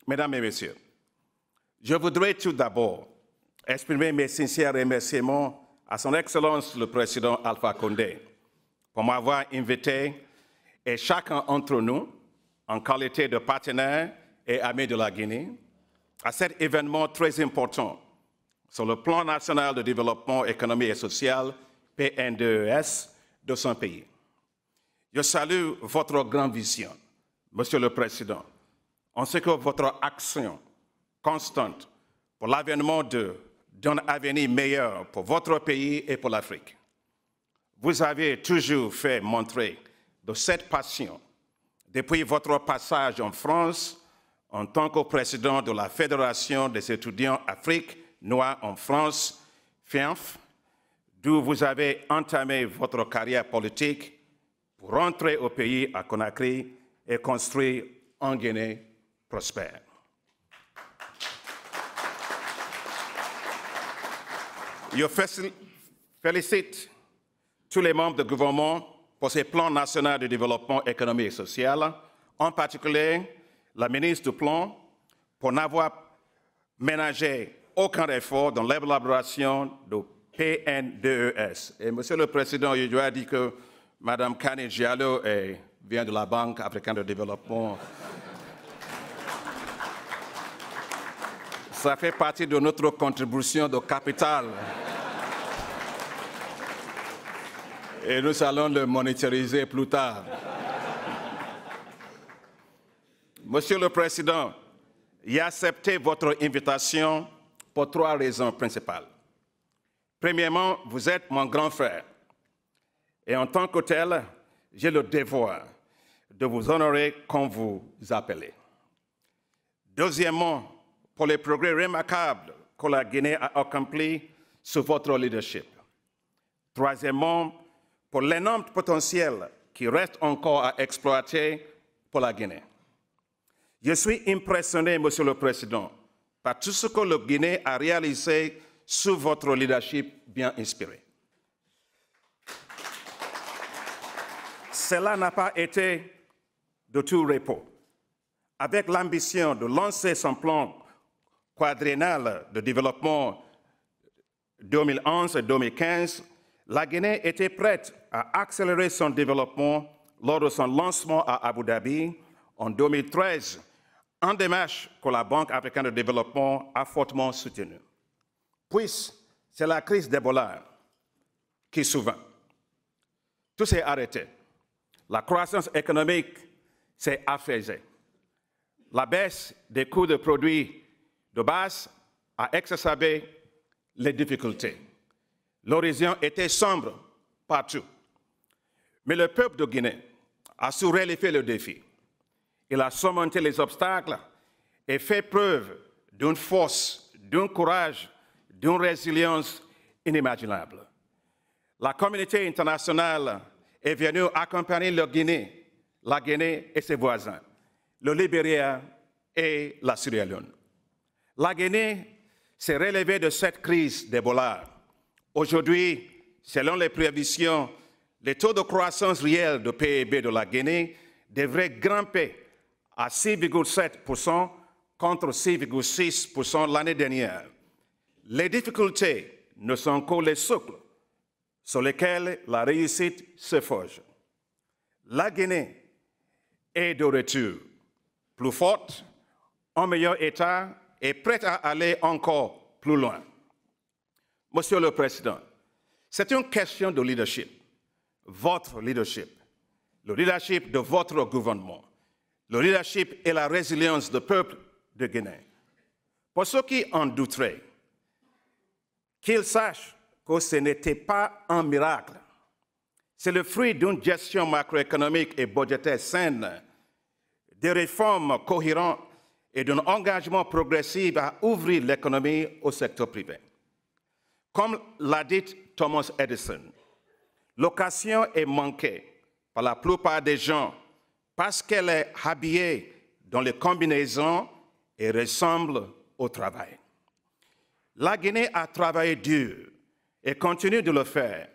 Mesdames et Messieurs, je voudrais tout d'abord exprimer mes sincères remerciements à son Excellence le Président Alpha Condé pour m'avoir invité et chacun d'entre nous, en qualité de partenaire et ami de la Guinée, à cet événement très important sur le plan national de développement économique et social, PN2ES, de son pays. Je salue votre grande vision, Monsieur le Président, ainsi que votre action constante pour l'avènement d'un avenir meilleur pour votre pays et pour l'Afrique. Vous avez toujours fait montrer de cette passion depuis votre passage en France en tant que président de la Fédération des étudiants Afrique noire en France, FIANF, d'où vous avez entamé votre carrière politique pour rentrer au pays à Conakry et construire une Guinée prospère. Je félicite tous les membres du gouvernement pour ces plans nationaux de développement économique et social, en particulier la ministre du Plan, pour n'avoir ménagé aucun effort dans l'élaboration du PN2ES. Et Monsieur le Président, je dois dire que Mme Kani Diallo vient de la Banque africaine de développement. Ça fait partie de notre contribution de capital. Et nous allons le monitoriser plus tard. Monsieur le Président, j'ai accepté votre invitation pour 3 raisons principales. Premièrement, vous êtes mon grand frère. Et en tant que tel, j'ai le devoir de vous honorer comme vous appelez. Deuxièmement, pour les progrès remarquables que la Guinée a accomplis sous votre leadership. Troisièmement, pour l'énorme potentiel qui reste encore à exploiter pour la Guinée. Je suis impressionné, Monsieur le Président, par tout ce que le Guinée a réalisé sous votre leadership bien inspiré. Cela n'a pas été de tout repos. Avec l'ambition de lancer son plan quadriennal de développement 2011 et 2015, la Guinée était prête à accélérer son développement lors de son lancement à Abu Dhabi en 2013, en démarche que la Banque africaine de développement a fortement soutenue. Puis, c'est la crise d'Ebola qui souvent. Tout s'est arrêté. La croissance économique s'est affaissée. La baisse des coûts de produits de base a exacerbé les difficultés. L'horizon était sombre partout. Mais le peuple de Guinée a su relever le défi. Il a surmonté les obstacles et fait preuve d'une force, d'un courage, d'une résilience inimaginable. La communauté internationale est venue accompagner la Guinée et ses voisins, le Libéria et la Sierra Leone. La Guinée s'est relevée de cette crise d'Ebola. Aujourd'hui, selon les prévisions, le taux de croissance réel du PIB de la Guinée devrait grimper à 6,7% contre 6,6% l'année dernière. Les difficultés ne sont que les socles sur lesquels la réussite se forge. La Guinée est de retour, plus forte, en meilleur état et prête à aller encore plus loin. Monsieur le Président, c'est une question de leadership, votre leadership, le leadership de votre gouvernement, le leadership et la résilience du peuple de Guinée. Pour ceux qui en douteraient, qu'ils sachent que ce n'était pas un miracle. C'est le fruit d'une gestion macroéconomique et budgétaire saine, des réformes cohérentes et d'un engagement progressif à ouvrir l'économie au secteur privé. Comme l'a dit Thomas Edison, l'occasion est manquée par la plupart des gens parce qu'elle est habillée dans les combinaisons et ressemble au travail. La Guinée a travaillé dur et continue de le faire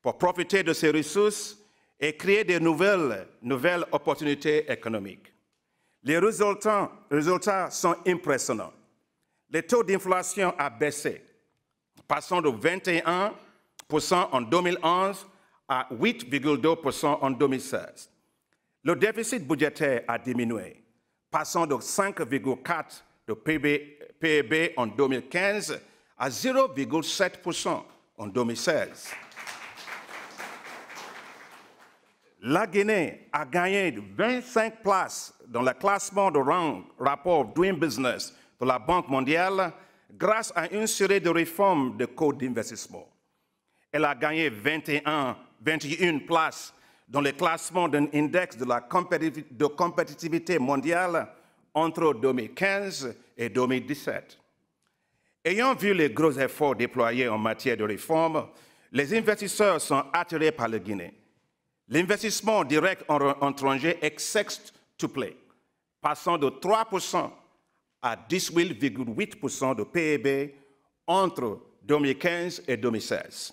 pour profiter de ses ressources et créer de nouvelles opportunités économiques. Les résultats sont impressionnants. Le taux d'inflation a baissé, passant de 21% en 2011 à 8,2% en 2016. Le déficit budgétaire a diminué, passant de 5,4% de PIB en 2015 à 0,7% en 2016. La Guinée a gagné 25 places dans le classement de rang rapport Doing Business de la Banque mondiale grâce à une série de réformes de code d'investissement. Elle a gagné 21 places dans le classement d'un index de la compétitivité mondiale entre 2015 et 2017. Ayant vu les gros efforts déployés en matière de réforme, les investisseurs sont attirés par la Guinée. L'investissement direct en étranger est sextuplé, passant de 3% à 18,8% de PIB entre 2015 et 2016.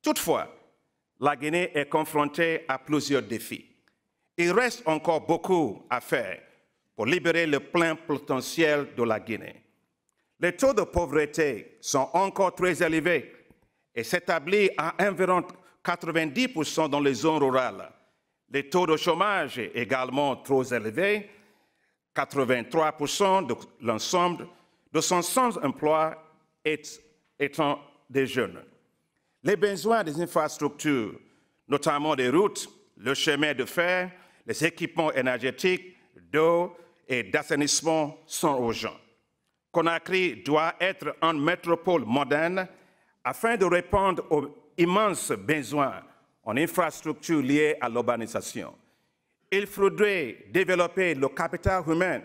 Toutefois, la Guinée est confrontée à plusieurs défis. Il reste encore beaucoup à faire pour libérer le plein potentiel de la Guinée. Les taux de pauvreté sont encore très élevés et s'établissent à environ 90% dans les zones rurales. Les taux de chômage sont également trop élevés, 83% de l'ensemble de son sans-emploi étant des jeunes. Les besoins des infrastructures, notamment des routes, le chemin de fer, les équipements énergétiques, d'eau et d'assainissement sont urgents. Conakry doit être une métropole moderne afin de répondre aux immenses besoins en infrastructures liées à l'urbanisation. Il faudrait développer le capital humain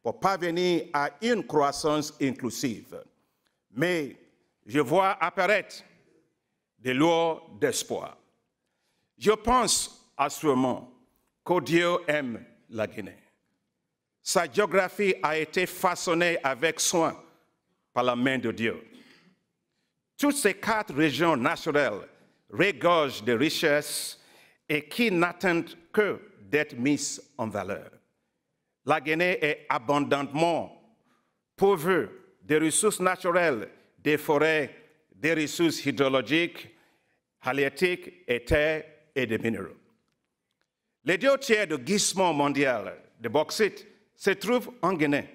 pour parvenir à une croissance inclusive. Mais je vois apparaître des lueurs d'espoir. Je pense assurément que Dieu aime la Guinée. Sa géographie a été façonnée avec soin par la main de Dieu. Toutes ces 4 régions naturelles regorgent de richesses et qui n'attendent que d'être mises en valeur. La Guinée est abondamment pourvue des ressources naturelles, des forêts, des ressources hydrologiques, halieutiques et terres et des minéraux. Les 2 tiers du gisement mondial de bauxite se trouvent en Guinée.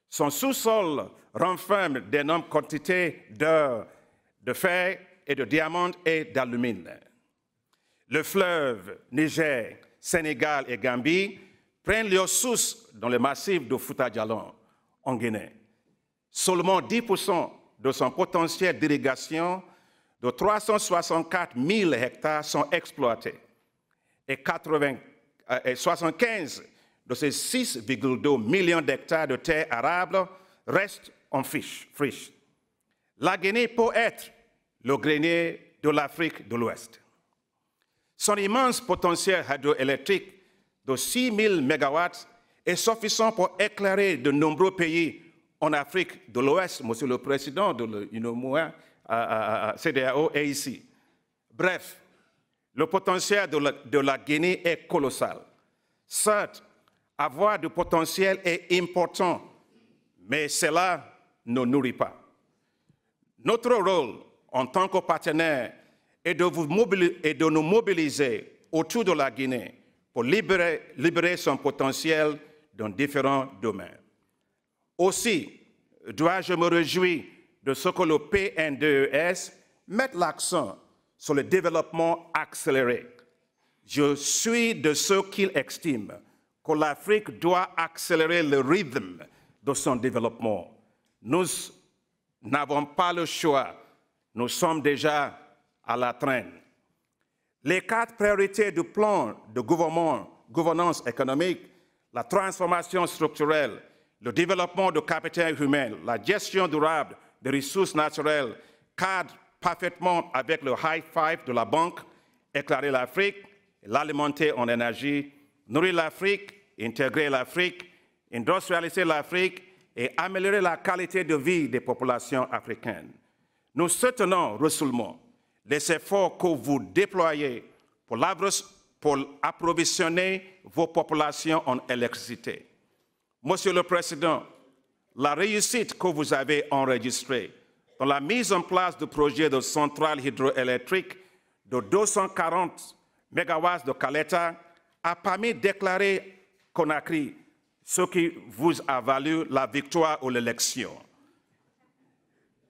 Son sous-sol renferme d'énormes quantités d'or, de fer et de diamants et d'alumine. Le fleuve Niger, Sénégal et Gambie prennent leurs sources dans le massif de Fouta Djallon, en Guinée. Seulement 10% de son potentiel d'irrigation de 364 000 hectares sont exploités et 75 de ces 6,2 millions d'hectares de terres arables restent en friche. La Guinée peut être le grenier de l'Afrique de l'Ouest. Son immense potentiel hydroélectrique de 6 000 MW est suffisant pour éclairer de nombreux pays en Afrique de l'Ouest. Monsieur le Président de l'UNOMOA, CEDEAO est ici. Bref, le potentiel de la Guinée est colossal. Certes, avoir du potentiel est important, mais cela ne nourrit pas. Notre rôle en tant que partenaire est de nous mobiliser autour de la Guinée pour libérer son potentiel dans différents domaines. Aussi, dois-je me réjouir de ce que le PNDES mette l'accent sur le développement accéléré. Je suis de ceux qui estiment que l'Afrique doit accélérer le rythme de son développement. Nous n'avons pas le choix. Nous sommes déjà à la traîne. Les 4 priorités du plan de gouvernance économique, la transformation structurelle, le développement du capital humain, la gestion durable des ressources naturelles cadrent parfaitement avec le high five de la banque, éclairer l'Afrique, l'alimenter en énergie, nourrir l'Afrique, intégrer l'Afrique, industrialiser l'Afrique et améliorer la qualité de vie des populations africaines. Nous soutenons résolument les efforts que vous déployez pour pour approvisionner vos populations en électricité. Monsieur le Président, la réussite que vous avez enregistrée dans la mise en place du projet de centrale hydroélectrique de 240 MW de Caleta a permis de déclarer Conakry, ce qui vous a valu la victoire aux élections.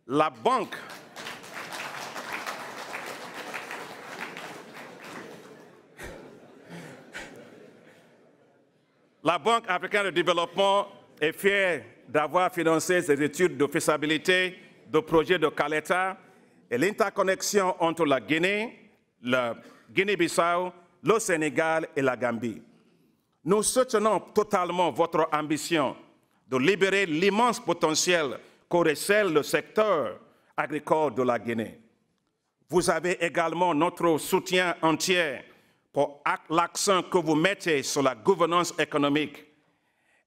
La Banque africaine de développement est fière d'avoir financé ces études de faisabilité du projet de Caleta et l'interconnexion entre la Guinée, la Guinée-Bissau, le Sénégal et la Gambie. Nous soutenons totalement votre ambition de libérer l'immense potentiel que recèle le secteur agricole de la Guinée. Vous avez également notre soutien entier pour l'accent que vous mettez sur la gouvernance économique.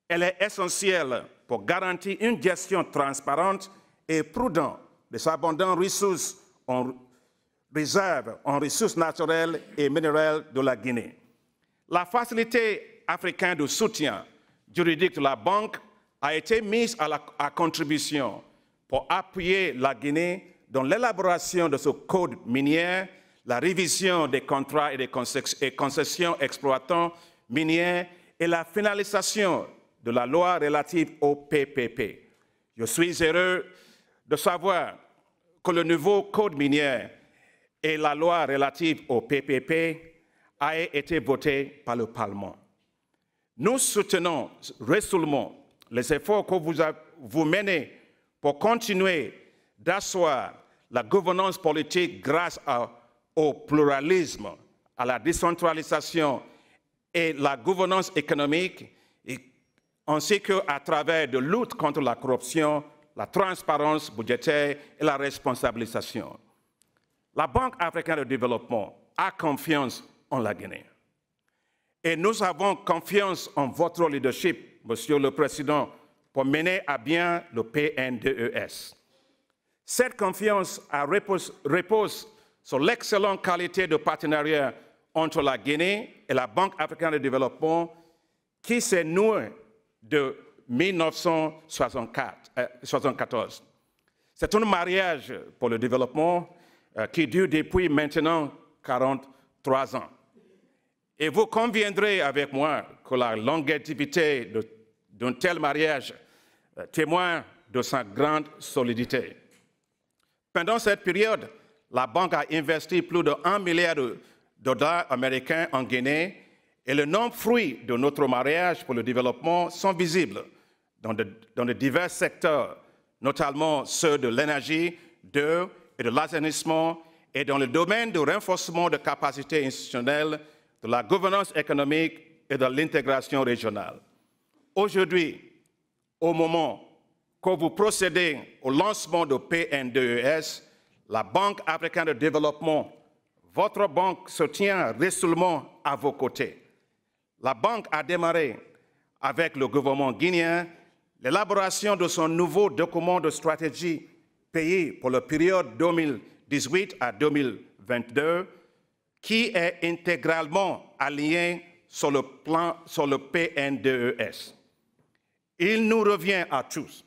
Elle est essentielle pour garantir une gestion transparente et prudente des abondantes ressources en réserve en ressources naturelles et minérales de la Guinée. La facilité africaine de soutien juridique de la Banque a été mise à contribution pour appuyer la Guinée dans l'élaboration de ce code minier, la révision des contrats et des concessions exploitants miniers et la finalisation de la loi relative au PPP. Je suis heureux de savoir que le nouveau code minier et la loi relative au PPP a été voté par le Parlement. Nous soutenons résolument les efforts que vous menez pour continuer d'asseoir la gouvernance politique grâce au pluralisme, à la décentralisation et la gouvernance économique, ainsi qu'à travers de lutte contre la corruption, la transparence budgétaire et la responsabilisation. La Banque africaine de développement a confiance en la Guinée. Et nous avons confiance en votre leadership, Monsieur le Président, pour mener à bien le PNDES. Cette confiance repose sur l'excellente qualité de partenariat entre la Guinée et la Banque africaine de développement qui s'est noué de 1974. C'est un mariage pour le développement qui dure depuis maintenant 43 ans. Et vous conviendrez avec moi que la longévité d'un tel mariage témoigne de sa grande solidité. Pendant cette période, la Banque a investi plus de 1 milliard de dollars américains en Guinée et les nombreux fruits de notre mariage pour le développement sont visibles dans de divers secteurs, notamment ceux de l'énergie, et de l'assainissement et dans le domaine du renforcement de capacités institutionnelles, de la gouvernance économique et de l'intégration régionale. Aujourd'hui, au moment que vous procédez au lancement de PNDES, la Banque africaine de développement, votre banque se tient résolument à vos côtés. La Banque a démarré avec le gouvernement guinéen l'élaboration de son nouveau document de stratégie pays pour la période 2018 à 2022, qui est intégralement aligné sur le PNDES. Il nous revient à tous,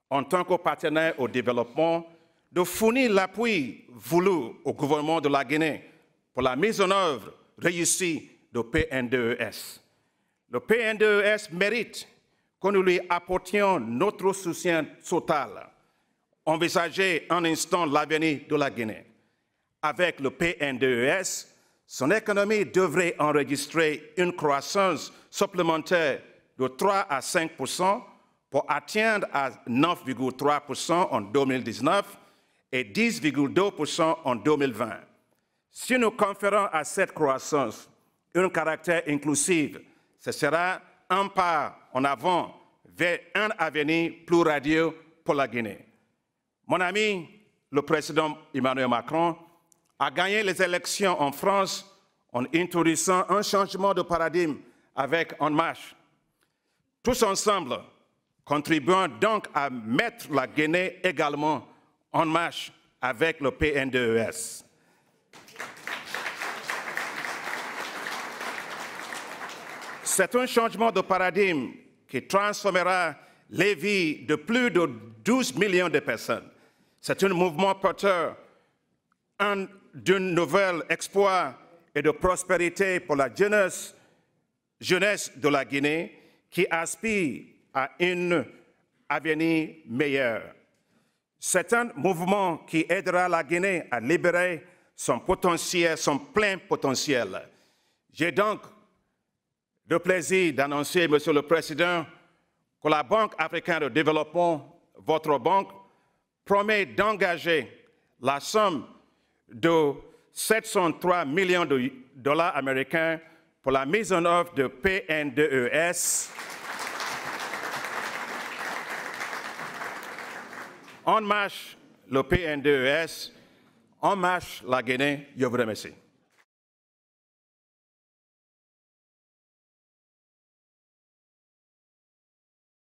en tant que partenaires au développement, de fournir l'appui voulu au gouvernement de la Guinée pour la mise en œuvre réussie du PNDES. Le PNDES mérite que nous lui apportions notre soutien total. Envisagez un instant l'avenir de la Guinée. Avec le PNDES, son économie devrait enregistrer une croissance supplémentaire de 3 à 5% pour atteindre à 9,3% en 2019 et 10,2% en 2020. Si nous conférons à cette croissance un caractère inclusif, ce sera un pas en avant vers un avenir plus radieux pour la Guinée. Mon ami, le président Emmanuel Macron, a gagné les élections en France en introduisant un changement de paradigme avec En Marche. Tous ensemble, contribuons donc à mettre la Guinée également en marche avec le PNDES. C'est un changement de paradigme qui transformera les vies de plus de 12 millions de personnes. C'est un mouvement porteur d'un nouvel espoir et de prospérité pour la jeunesse de la Guinée qui aspire à un avenir meilleur. C'est un mouvement qui aidera la Guinée à libérer son potentiel, son plein potentiel. J'ai donc le plaisir d'annoncer, Monsieur le Président, que la Banque africaine de développement, votre banque, promet d'engager la somme de 703 millions de dollars américains pour la mise en œuvre de PNDES. En marche le PNDES, en marche la Guinée. Je vous remercie.